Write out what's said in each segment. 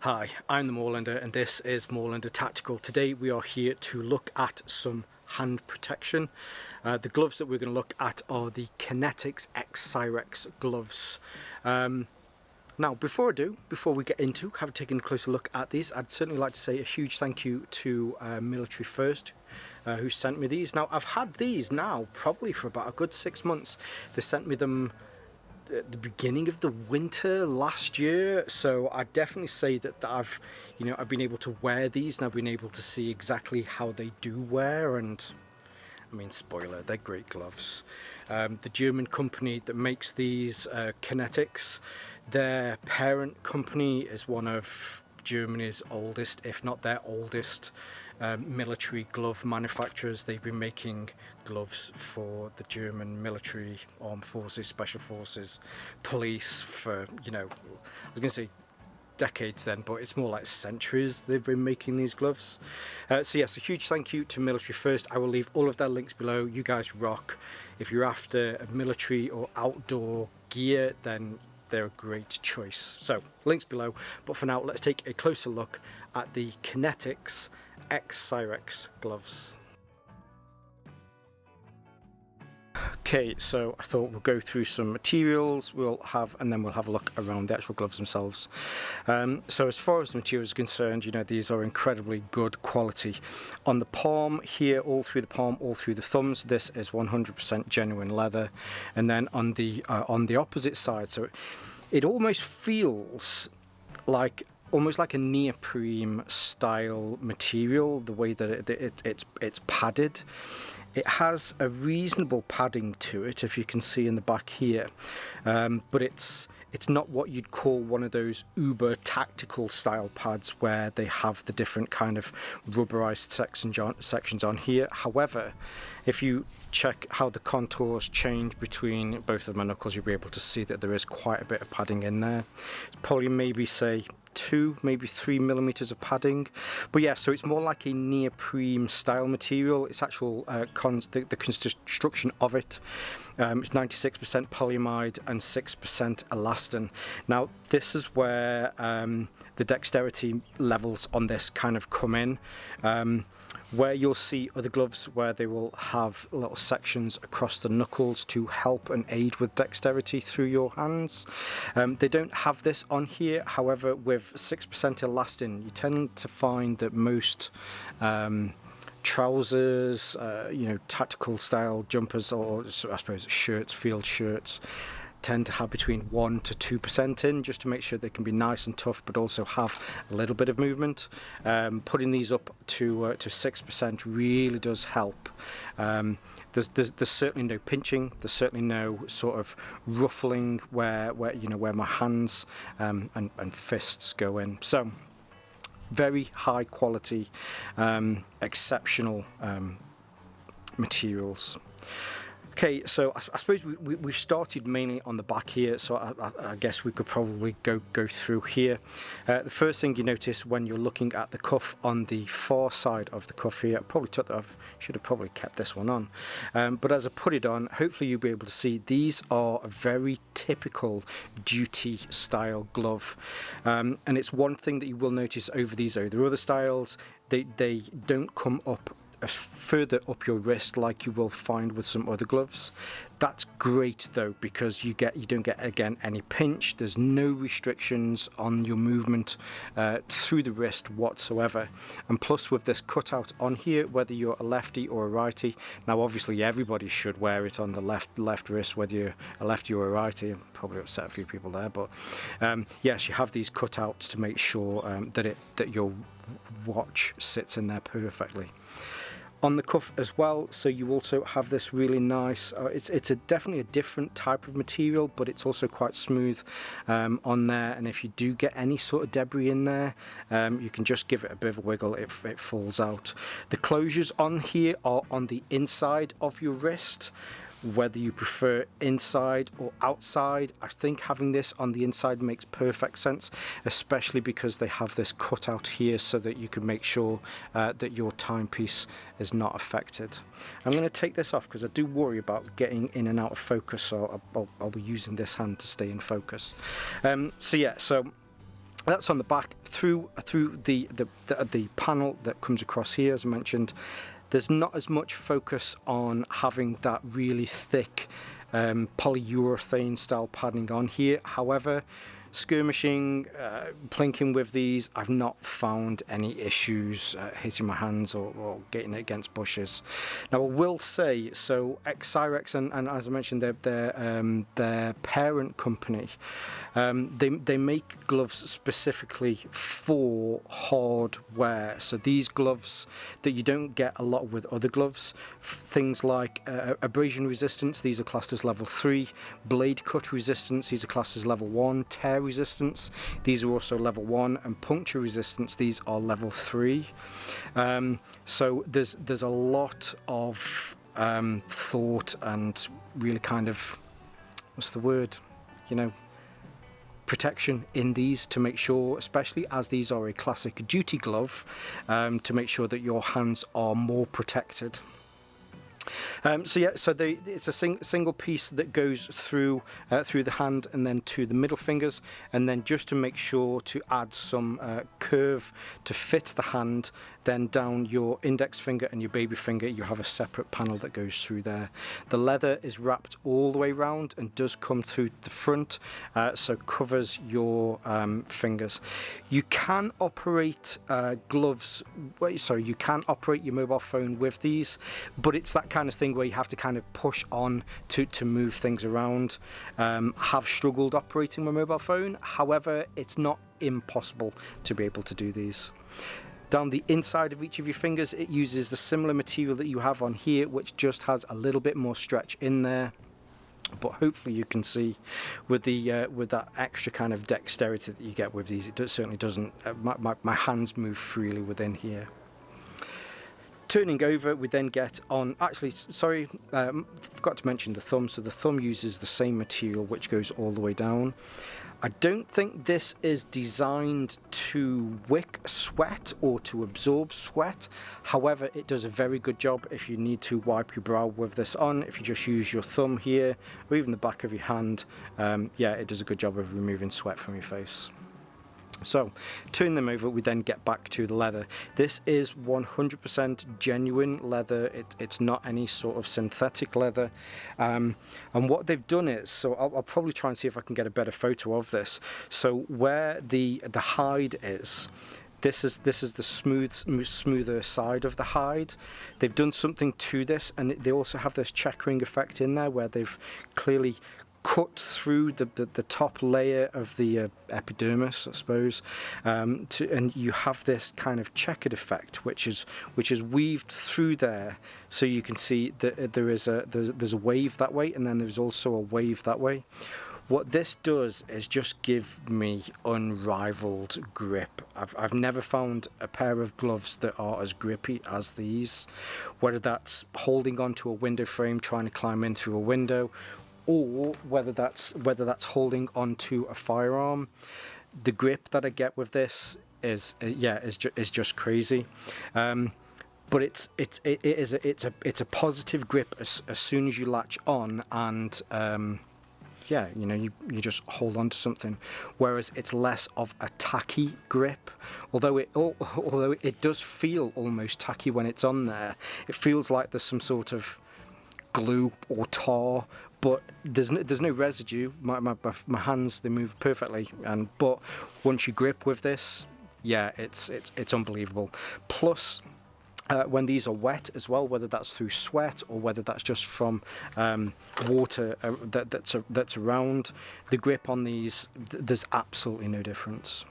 Hi, I'm the Moorlander and this is Moorlander Tactical. Today we are here to look at some hand protection. The gloves that we're going to look at are the Kinetixx X-Sirex Gloves. Now before we get into taking a closer look at these, I'd certainly like to say a huge thank you to Military First who sent me these. Now I've had these now probably for about a good 6 months. They sent me them at the beginning of the winter last year, so I definitely say that I've been able to wear these and I've been able to see exactly how they do wear, and I mean, spoiler, they're great gloves. The German company that makes these, Kinetixx, their parent company is one of Germany's oldest, if not their oldest, military glove manufacturers. They've been making gloves for the German military, armed forces, special forces, police for, I was going to say decades then, but it's more like centuries they've been making these gloves. So yes, a huge thank you to Military First. I will leave all of their links below. You guys rock. If you're after a military or outdoor gear, then they're a great choice. So links below, but for now let's take a closer look at the Kinetixx X-Sirex gloves. Okay, so I thought we'll go through some materials and then we'll have a look around the actual gloves themselves. So as far as the material is concerned, these are incredibly good quality. On the palm here, all through the palm, all through the thumbs, this is 100% genuine leather. And then on the opposite side, so it almost feels like almost like a neoprene style material, the way that it's padded. It has a reasonable padding to it, if you can see in the back here, but it's not what you'd call one of those uber tactical style pads where they have the different kind of rubberized sections on here. However, if you check how the contours change between both of my knuckles, you'll be able to see that there is quite a bit of padding in there. It's probably maybe say 2, maybe 3 millimeters of padding, but yeah, so it's more like a neoprene style material. It's actual the construction of it. It's 96% polyamide and 6% elastin. Now this is where the dexterity levels on this kind of come in. Where you'll see other gloves where they will have little sections across the knuckles to help and aid with dexterity through your hands. They don't have this on here. However, with 6% elastin, you tend to find that most trousers, tactical style jumpers, or I suppose shirts, field shirts, tend to have between 1 to 2% in, just to make sure they can be nice and tough but also have a little bit of movement. Putting these up to 6% really does help. There's certainly no pinching, there's certainly no sort of ruffling where my hands and fists go in. So very high quality, exceptional materials. Okay, so I suppose we've started mainly on the back here, so I guess we could probably go through here. The first thing you notice when you're looking at the cuff on the far side of the cuff here, I should have probably kept this one on, but as I put it on, hopefully you'll be able to see these are a very typical duty style glove, and it's one thing that you will notice over these other styles. They don't come up further up your wrist like you will find with some other gloves. That's great though, because you don't get again any pinch. There's no restrictions on your movement through the wrist whatsoever, and plus with this cutout on here, whether you're a lefty or a righty, now obviously everybody should wear it on the left wrist, whether you're a lefty or a righty. I'll probably upset a few people there, but yes, you have these cutouts to make sure that your watch sits in there perfectly. On the cuff as well, so you also have this really nice, it's definitely a different type of material, but it's also quite smooth on there, and if you do get any sort of debris in there, you can just give it a bit of a wiggle, it falls out. The closures on here are on the inside of your wrist. Whether you prefer inside or outside, I think having this on the inside makes perfect sense, especially because they have this cutout here so that you can make sure that your timepiece is not affected. I'm going to take this off because I do worry about getting in and out of focus, so I'll be using this hand to stay in focus. So That's on the back. Through the panel that comes across here, as I mentioned, there's not as much focus on having that really thick polyurethane style padding on here. However, skirmishing, plinking with these, I've not found any issues hitting my hands or getting it against bushes. Now I will say, so X-Sirex and as I mentioned, their parent company, they make gloves specifically for hard wear. So these gloves that you don't get a lot with other gloves, things like abrasion resistance, these are classed as level 3, blade cut resistance, these are classed as level 1, tear resistance, these are also level 1, and puncture resistance, these are level 3. So there's a lot of thought and really kind of, what's the word, protection in these to make sure, especially as these are a classic duty glove, to make sure that your hands are more protected. It's a single piece that goes through the hand and then to the middle fingers, and then just to make sure to add some curve to fit the hand, then down your index finger and your baby finger you have a separate panel that goes through there. The leather is wrapped all the way round and does come through the front, so covers your fingers. You can operate you can operate your mobile phone with these, but it's that kind of thing where you have to kind of push on to move things around. I have struggled operating my mobile phone, however it's not impossible to be able to do these. Down the inside of each of your fingers, it uses the similar material that you have on here, which just has a little bit more stretch in there. But hopefully you can see with that extra kind of dexterity that you get with these, it certainly doesn't. My hands move freely within here. Turning over, we then get on, forgot to mention the thumb. So the thumb uses the same material which goes all the way down. I don't think this is designed to wick sweat or to absorb sweat. However, it does a very good job if you need to wipe your brow with this on. If you just use your thumb here or even the back of your hand, it does a good job of removing sweat from your face. So, turn them over, we then get back to the leather. This is 100% genuine leather, it's not any sort of synthetic leather. And what they've done is, so I'll probably try and see if I can get a better photo of this. So where the hide is, this is the smoother side of the hide. They've done something to this, and they also have this checkering effect in there where they've clearly cut through the top layer of the epidermis, I suppose, and you have this kind of checkered effect, which is weaved through there, so you can see that there's a wave that way, and then there's also a wave that way. What this does is just give me unrivaled grip. I've never found a pair of gloves that are as grippy as these, whether that's holding onto a window frame, trying to climb in through a window, or whether that's holding onto a firearm. The grip that I get with this is just crazy. But it's a positive grip as soon as you latch on, and you just hold on to something. Whereas it's less of a tacky grip, although it does feel almost tacky when it's on there. It feels like there's some sort of glue or tar, but there's no residue. My hands, they move perfectly, but once you grip with this, it's unbelievable. Plus, when these are wet as well, whether that's through sweat or whether that's just from water that's around, the grip on these, there's absolutely no difference.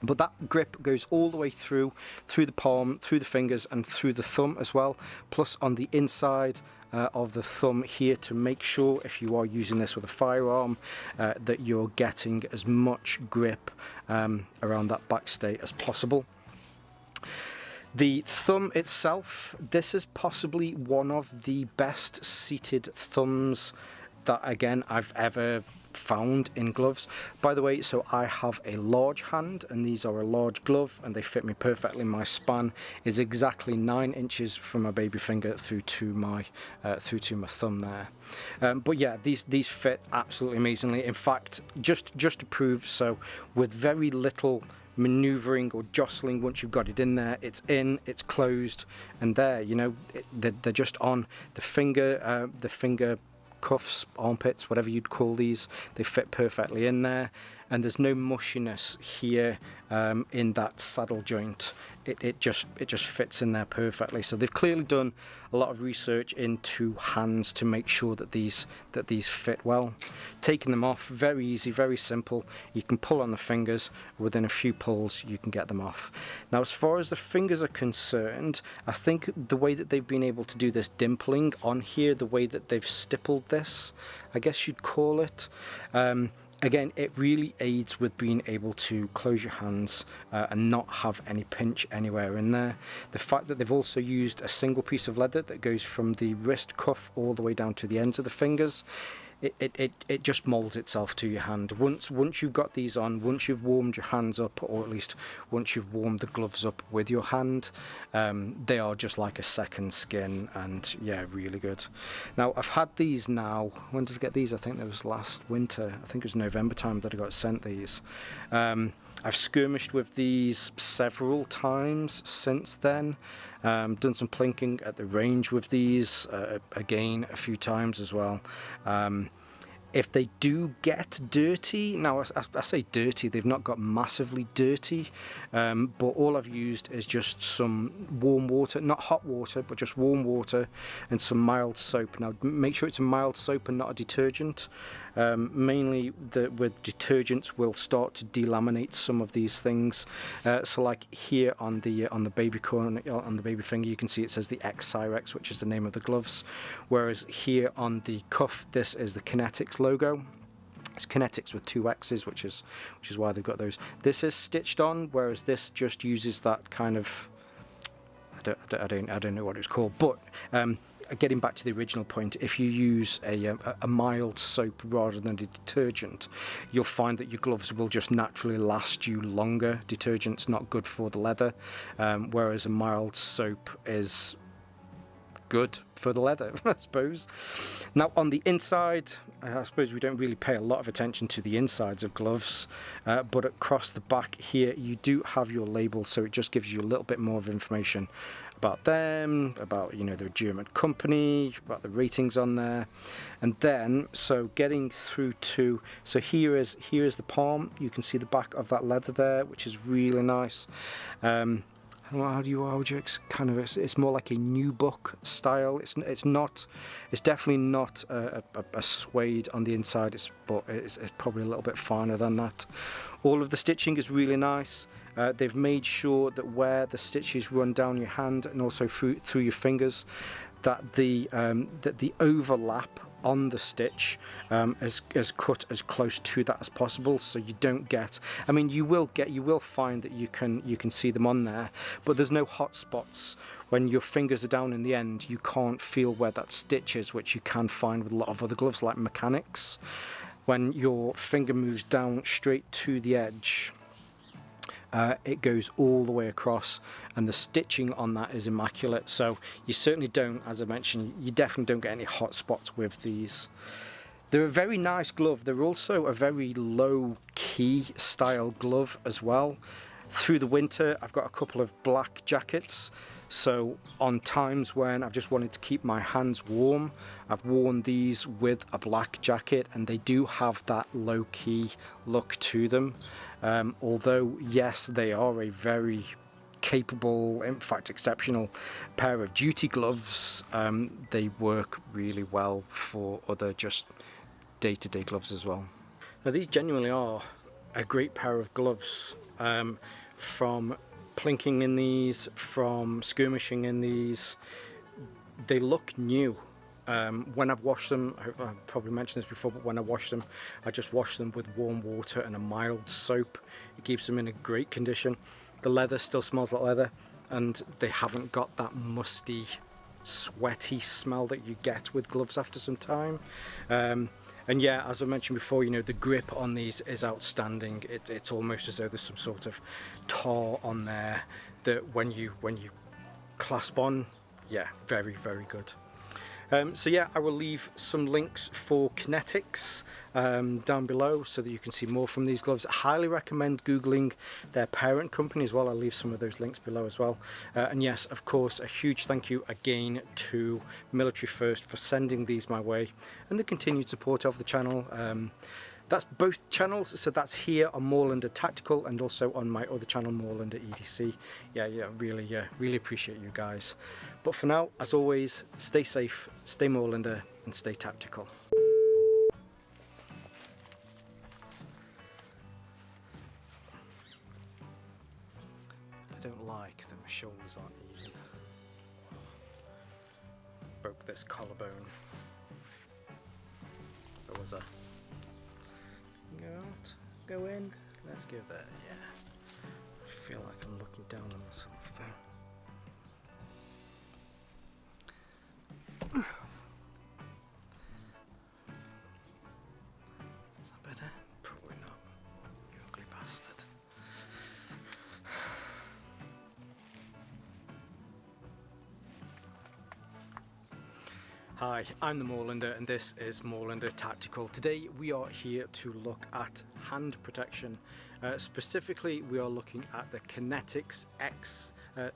But that grip goes all the way through the palm, through the fingers, and through the thumb as well. Plus on the inside of the thumb here, to make sure if you are using this with a firearm that you're getting as much grip around that backstay as possible. The thumb itself, this is possibly one of the best seated thumbs that again I've ever found in gloves. By the way, so I have a large hand and these are a large glove and they fit me perfectly. My span is exactly 9 inches from my baby finger through to my thumb there. But yeah, these fit absolutely amazingly. In fact, just to prove, so with very little maneuvering or jostling, once you've got it in there, it's in, it's closed, and there, you know, they're just on the finger cuffs, armpits, whatever you'd call these. They fit perfectly in there, and there's no mushiness here in that saddle joint. It just fits in there perfectly. So they've clearly done a lot of research into hands to make sure that these fit well. Taking them off, very easy, very simple. You can pull on the fingers. Within a few pulls you can get them off. Now as far as the fingers are concerned, I think the way that they've been able to do this dimpling on here, the way that they've stippled this, I guess you'd call it, again, it really aids with being able to close your hands and not have any pinch anywhere in there. The fact that they've also used a single piece of leather that goes from the wrist cuff all the way down to the ends of the fingers, it just molds itself to your hand. Once you've got these on, once you've warmed your hands up, or at least once you've warmed the gloves up with your hand, they are just like a second skin, and yeah, really good. Now I've had these now, when did I get these? I think it was last winter. I think it was November time that I got sent these. I've skirmished with these several times since then. Done some plinking at the range with these, again a few times as well. If they do get dirty, now I say dirty, they've not got massively dirty, but all I've used is just some warm water, not hot water, but just warm water and some mild soap. Now make sure it's a mild soap and not a detergent. Mainly with detergents will start to delaminate some of these things. So like here on the baby corner, on the baby finger, you can see it says the X-Sirex, which is the name of the gloves, whereas here on the cuff this is the Kinetixx logo. It's Kinetixx with 2 X's, which is why they've got those. This is stitched on, whereas this just uses that kind of, I don't know what it's called, but getting back to the original point, if you use a mild soap rather than a detergent, you'll find that your gloves will just naturally last you longer. Detergent's not good for the leather, whereas a mild soap is good for the leather, I suppose. Now on the inside, I suppose we don't really pay a lot of attention to the insides of gloves, but across the back here you do have your label, so it just gives you a little bit more of information about them, about, you know, their German company, about the ratings on there. And then, so getting through to, so here is the palm. You can see the back of that leather there, which is really nice. How would you kind of, it's more like a new book style. It's definitely not a suede on the inside, but it's probably a little bit finer than that. All of the stitching is really nice. They've made sure that where the stitches run down your hand and also through your fingers, that the overlap on the stitch is cut as close to that as possible, so you don't get, I mean, you will find that you can see them on there, but there's no hot spots. When your fingers are down in the end, you can't feel where that stitch is, which you can find with a lot of other gloves like Mechanics. When your finger moves down straight to the edge, it goes all the way across, and the stitching on that is immaculate, so you certainly don't, as I mentioned, you definitely don't get any hot spots with these. They're a very nice glove. They're also a very low-key style glove as well. Through the winter I've got a couple of black jackets, so on times when I've just wanted to keep my hands warm, I've worn these with a black jacket, and they do have that low-key look to them. Although, yes, they are a very capable, in fact exceptional pair of duty gloves, they work really well for other just day-to-day gloves as well. Now these genuinely are a great pair of gloves, from plinking in these, from skirmishing in these. They look new. When I've washed them, I've probably mentioned this before, but when I wash them, I just wash them with warm water and a mild soap. It keeps them in a great condition. The leather still smells like leather, and they haven't got that musty sweaty smell that you get with gloves after some time. And yeah, as I mentioned before, you know, the grip on these is outstanding. It's almost as though there's some sort of tar on there that when you clasp on, yeah, very, very good. So yeah, I will leave some links for Kinetixx down below so that you can see more from these gloves. I highly recommend Googling their parent company as well. I'll leave some of those links below as well. And yes, of course, a huge thank you again to Military First for sending these my way and the continued support of the channel. That's both channels, so that's here on Moorlander Tactical and also on my other channel, Moorlander EDC. Yeah, really appreciate you guys. But for now, as always, stay safe, stay Moorlander, and stay tactical. I don't like that my shoulders aren't even. Broke this collarbone. There was a go out, go in, let's go there, yeah. I feel like I'm looking down on something. Is that better? Probably not. You ugly bastard. Hi, I'm the Moorlander and this is Moorlander Tactical. Today we are here to look at hand protection. Specifically, we are looking at the Kinetixx X-Sirex.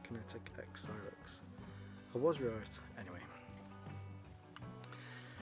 KinetiXx X-Sirex. I was right. Anyway.